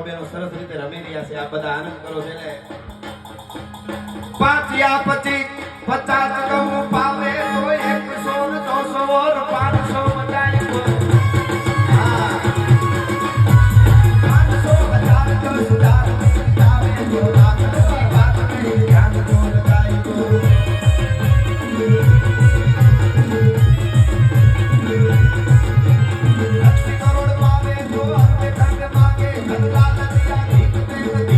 બહેનો સરસ રીતે રમી રહ્યા છે. આ બધા આનંદ કરો છે ને 5 યા 25 50 ગમ પાવે તો 100 200 ઓર 500 બધાય કો. હા 500 1000 10,000 આવે તો રાખની વાત નહીં ધ્યાન જો લગાઈ તો. લક્ષ્મી કરોડ પાવે તો હર બેઠા માગે ધનલા નદિયા ભીખ દે